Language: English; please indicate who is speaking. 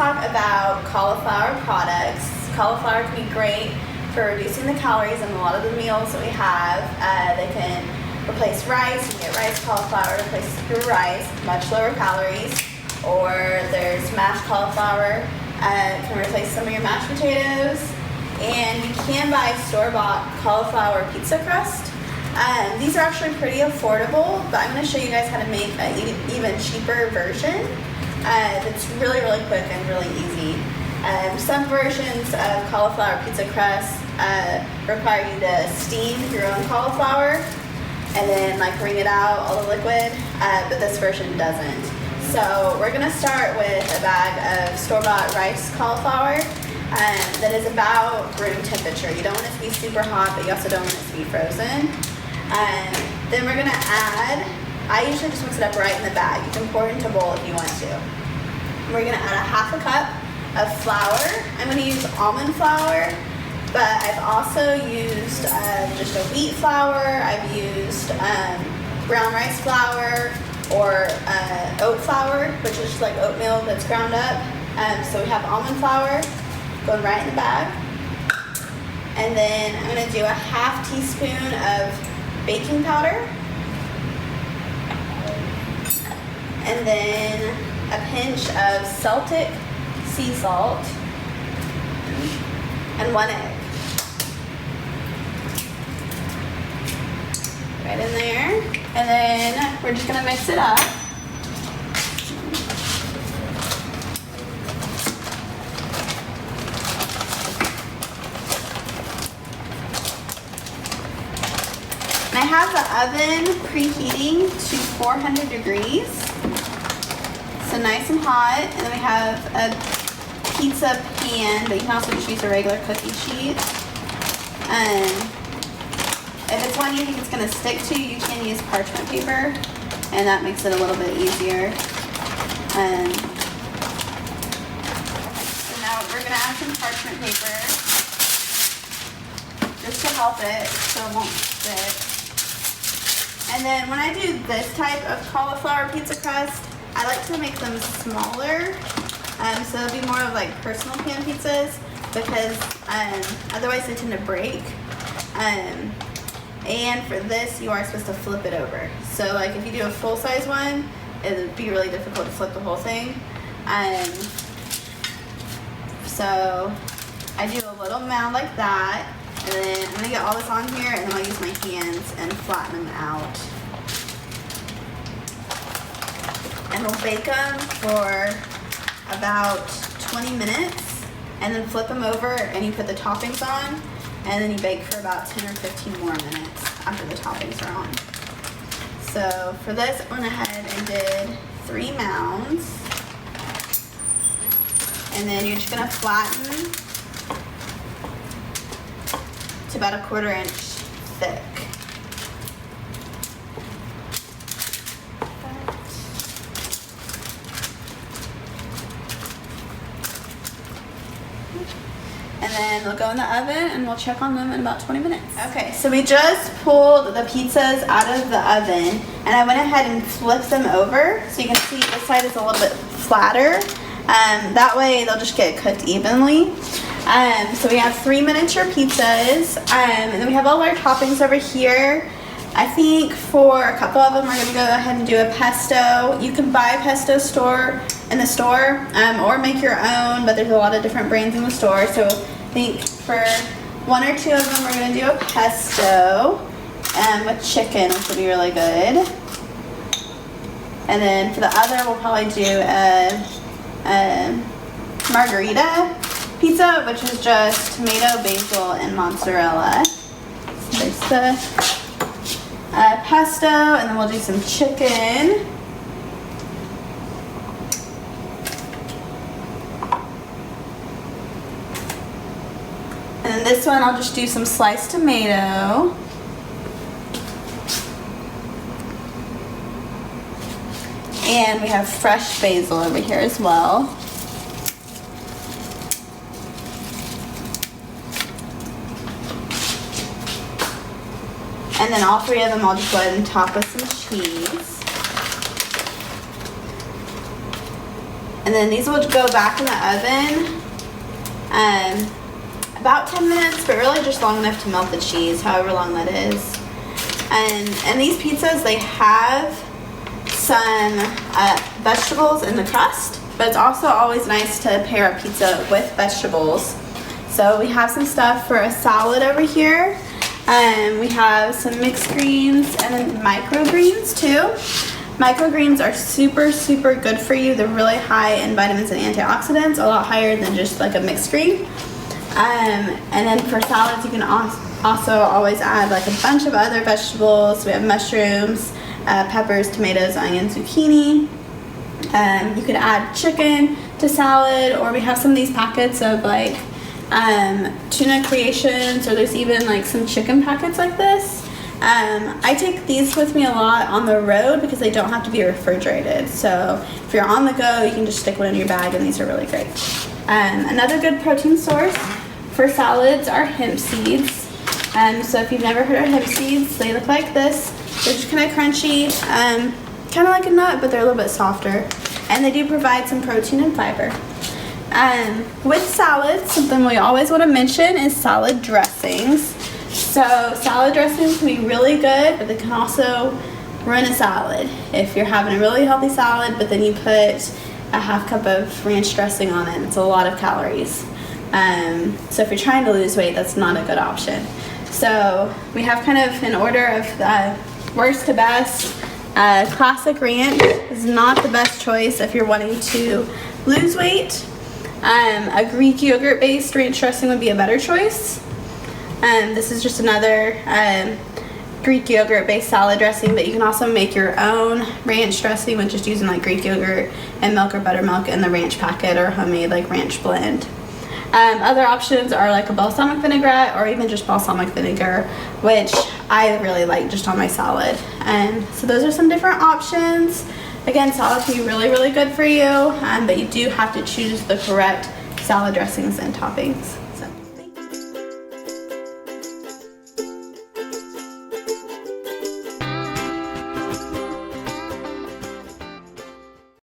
Speaker 1: talk about cauliflower products. Cauliflower can be great for reducing the calories in a lot of the meals that we have. They can replace rice. You can get rice cauliflower, replace your rice, much lower calories. Or there's mashed cauliflower, can replace some of your mashed potatoes. And you can buy store-bought cauliflower pizza crust. These are actually pretty affordable, but I'm going to show you guys how to make an even cheaper version. It's really, really quick and really easy. Some versions of cauliflower pizza crust require you to steam your own cauliflower and then like wring it out, all the liquid, but this version doesn't. So we're going to start with a bag of store-bought rice cauliflower that is about room temperature. You don't want it to be super hot, but you also don't want it to be frozen. Then we're going to add, I usually just mix it up right in the bag. You can pour it into a bowl if you want to. We're going to add a half a cup of flour. I'm going to use almond flour, but I've also used just a wheat flour. I've used brown rice flour or oat flour, which is just like oatmeal that's ground up. So we have almond flour going right in the bag. And then I'm going to do a half teaspoon of baking powder. And then a pinch of Celtic sea salt. And 1 egg. Right in there. And then we're just going to mix it up. And I have the oven preheating to 400 degrees. So nice and hot. And then we have a pizza pan, but you can also just use a regular cookie sheet. If it's one you think it's going to stick to, you can use parchment paper, and that makes it a little bit easier. So now we're going to add some parchment paper just to help it so it won't stick. And then when I do this type of cauliflower pizza crust, I like to make them smaller. So it'll be more of like personal pan pizzas because otherwise they tend to break. And for this, you are supposed to flip it over. So like if you do a full-size one, it would be really difficult to flip the whole thing. So I do a little mound like that. And then I'm going to get all this on here, and then I'll use my hands and flatten them out. And we'll bake them for about 20 minutes, and then flip them over, and you put the toppings on, and then you bake for about 10 or 15 more minutes after the toppings are on. So for this, I went ahead and did 3 mounds. And then you're just going to flatten to about a 1/4 inch thick. And then they'll go in the oven, and we'll check on them in about 20 minutes. Okay, so we just pulled the pizzas out of the oven, and I went ahead and flipped them over. So you can see this side is a little bit flatter. That way they'll just get cooked evenly. So we have 3 miniature pizzas, and then we have all our toppings over here. I think for a couple of them, we're going to go ahead and do a pesto. You can buy pesto in the store, or make your own, but there's a lot of different brands in the store. So I think for 1 or 2 of them, we're going to do a pesto with chicken, which will be really good. And then for the other, we'll probably do a margarita pizza, which is just tomato, basil, and mozzarella. So there's the pesto, and then we'll do some chicken. And then this one, I'll just do some sliced tomato. And we have fresh basil over here as well. And then all 3 of them I'll just go ahead and top with some cheese. And then these will go back in the oven about 10 minutes, but really just long enough to melt the cheese, however long that is. And these pizzas, they have some vegetables in the crust, but it's also always nice to pair a pizza with vegetables. So we have some stuff for a salad over here. We have some mixed greens and then microgreens too. Microgreens are super, super good for you. They're really high in vitamins and antioxidants, a lot higher than just like a mixed green. And then for salads, you can also always add like a bunch of other vegetables. We have mushrooms, peppers, tomatoes, onions, zucchini. You could add chicken to salad, or we have some of these packets of like tuna creations, or there's even like some chicken packets like this. I take these with me a lot on the road because they don't have to be refrigerated. So if you're on the go, you can just stick one in your bag, and these are really great. Another good protein source for salads are hemp seeds. So if you've never heard of hemp seeds, they look like this. They're just kind of crunchy, kind of like a nut, but they're a little bit softer. And they do provide some protein and fiber. With salads, something we always want to mention is salad dressings. So salad dressings can be really good, but they can also ruin a salad. If you're having a really healthy salad, but then you put a half cup of ranch dressing on it, it's a lot of calories. So if you're trying to lose weight, that's not a good option. So we have kind of an order of worst to best. Classic ranch is not the best choice if you're wanting to lose weight. A Greek yogurt based ranch dressing would be a better choice. This is just another Greek yogurt based salad dressing, but you can also make your own ranch dressing with just using like Greek yogurt and milk or buttermilk in the ranch packet, or homemade like ranch blend. Other options are like a balsamic vinaigrette, or even just balsamic vinegar, which I really like just on my salad. So those are some different options. Again, salad can be really, really good for you, but you do have to choose the correct salad dressings and toppings.